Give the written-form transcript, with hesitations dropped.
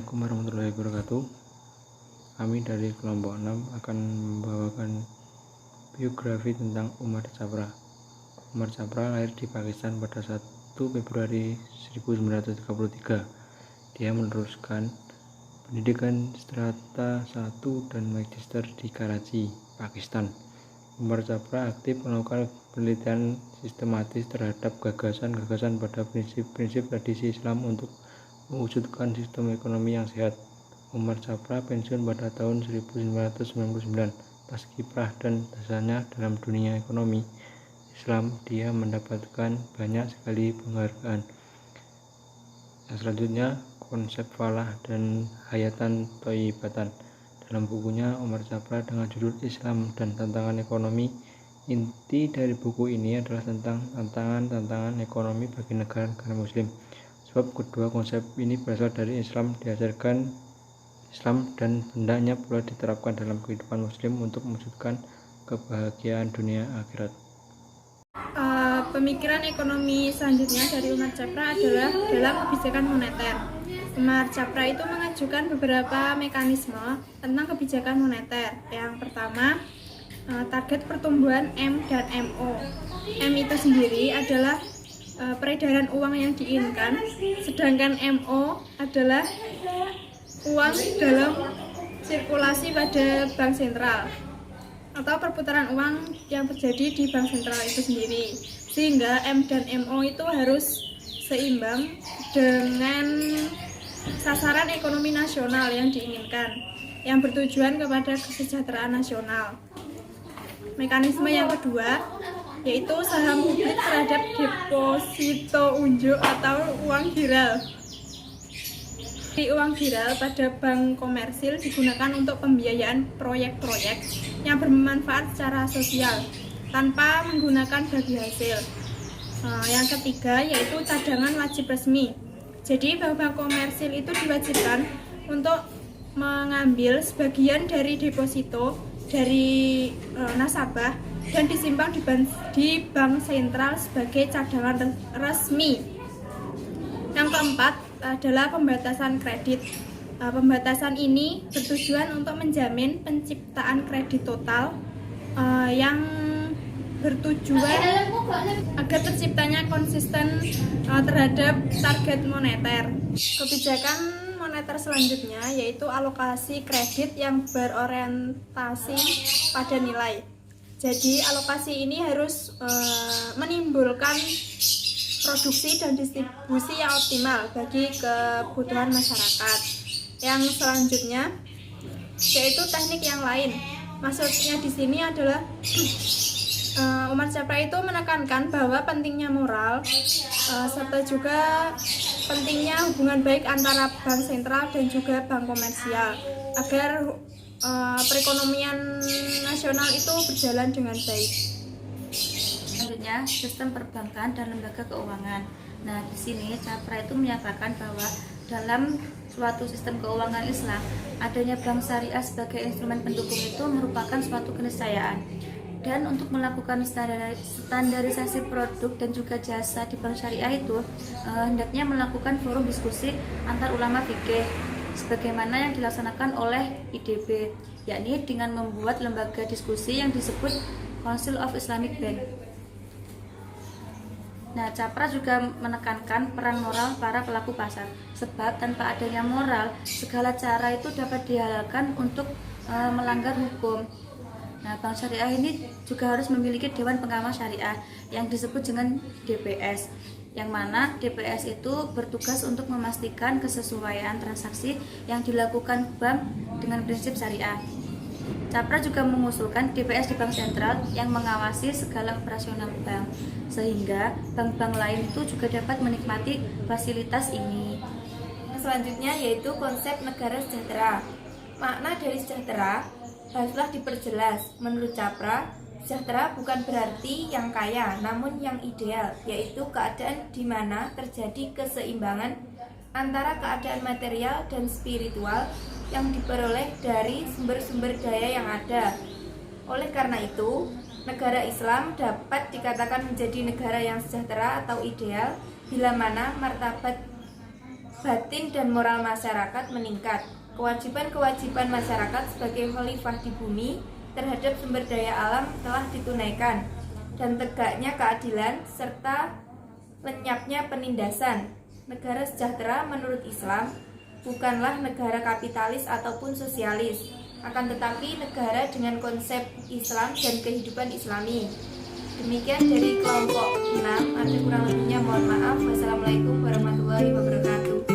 Assalamualaikum warahmatullahi wabarakatuh. Kami dari kelompok 6 akan membawakan biografi tentang Umar Chapra. Umar Chapra lahir di Pakistan pada 1 Februari 1933. Dia meneruskan pendidikan strata 1 dan magister di Karachi, Pakistan. Umar Chapra aktif melakukan penelitian sistematis terhadap gagasan-gagasan pada prinsip-prinsip tradisi Islam untuk mewujudkan sistem ekonomi yang sehat. Umar Chapra pensiun pada tahun 1999. Paskibrah dan jasanya dalam dunia ekonomi Islam, dia mendapatkan banyak sekali penghargaan. Yang selanjutnya, konsep falah dan hayatan thayyibatan. Dalam bukunya Umar Chapra dengan judul Islam dan Tantangan Ekonomi, inti dari buku ini adalah tentang tantangan ekonomi bagi negara-negara muslim. Sebab kedua konsep ini berasal dari Islam, diajarkan Islam dan hendaknya pula diterapkan dalam kehidupan muslim untuk mewujudkan kebahagiaan dunia akhirat. Pemikiran ekonomi selanjutnya dari Umar Chapra adalah dalam kebijakan moneter. Umar Chapra itu mengajukan beberapa mekanisme tentang kebijakan moneter. Yang pertama, target pertumbuhan M dan MO. M itu sendiri adalah peredaran uang yang diinginkan, sedangkan MO adalah uang dalam sirkulasi pada bank sentral atau perputaran uang yang terjadi di bank sentral itu sendiri, sehingga M dan MO itu harus seimbang dengan sasaran ekonomi nasional yang diinginkan, yang bertujuan kepada kesejahteraan nasional. Mekanisme yang kedua yaitu saham publik terhadap deposito unjuk atau uang giral. Uang giral pada bank komersil digunakan untuk pembiayaan proyek-proyek yang bermanfaat secara sosial tanpa menggunakan bagi hasil. Yang ketiga yaitu cadangan wajib resmi. Jadi bank-bank komersil itu diwajibkan untuk mengambil sebagian dari deposito dari nasabah dan disimpan di bank sentral sebagai cadangan resmi. Yang keempat adalah pembatasan kredit. Pembatasan ini bertujuan untuk menjamin penciptaan kredit total yang bertujuan agar terciptanya konsisten terhadap target moneter. Kebijakan moneter selanjutnya yaitu alokasi kredit yang berorientasi pada nilai. Jadi alokasi ini harus menimbulkan produksi dan distribusi yang optimal bagi kebutuhan masyarakat. Yang selanjutnya yaitu teknik yang lain. Maksudnya di sini adalah Umar Chapra itu menekankan bahwa pentingnya moral serta juga pentingnya hubungan baik antara bank sentral dan juga bank komersial agar perekonomian nasional itu berjalan dengan baik. Selanjutnya, sistem perbankan dan lembaga keuangan. Nah, di sini Chapra itu menyatakan bahwa dalam suatu sistem keuangan Islam, adanya bank syariah sebagai instrumen pendukung itu merupakan suatu keniscayaan. Dan untuk melakukan standarisasi produk dan juga jasa di bank syariah itu hendaknya melakukan forum diskusi antar ulama fikih sebagaimana yang dilaksanakan oleh IDB, yakni dengan membuat lembaga diskusi yang disebut Council of Islamic Bank. Nah, Chapra juga menekankan peran moral para pelaku pasar, sebab tanpa adanya moral, segala cara itu dapat dihalalkan untuk melanggar hukum. Nah, bank syariah ini juga harus memiliki Dewan Pengawas Syariah yang disebut dengan DPS, yang mana DPS itu bertugas untuk memastikan kesesuaian transaksi yang dilakukan bank dengan prinsip syariah. Chapra juga mengusulkan DPS di bank sentral yang mengawasi segala operasional bank, sehingga bank-bank lain itu juga dapat menikmati fasilitas ini. Selanjutnya yaitu konsep negara sejahtera. Makna dari sejahtera haruslah diperjelas. Menurut Chapra, sejahtera bukan berarti yang kaya, namun yang ideal, yaitu keadaan di mana terjadi keseimbangan antara keadaan material dan spiritual yang diperoleh dari sumber-sumber daya yang ada. Oleh karena itu, negara Islam dapat dikatakan menjadi negara yang sejahtera atau ideal bila mana martabat batin dan moral masyarakat meningkat. Kewajiban-kewajiban masyarakat sebagai khalifah di bumi terhadap sumber daya alam telah ditunaikan, dan tegaknya keadilan serta lenyapnya penindasan. Negara sejahtera menurut Islam bukanlah negara kapitalis ataupun sosialis, akan tetapi negara dengan konsep Islam dan kehidupan Islami. Demikian dari kelompok 6, ada kurang lebihnya mohon maaf. Wassalamualaikum warahmatullahi wabarakatuh.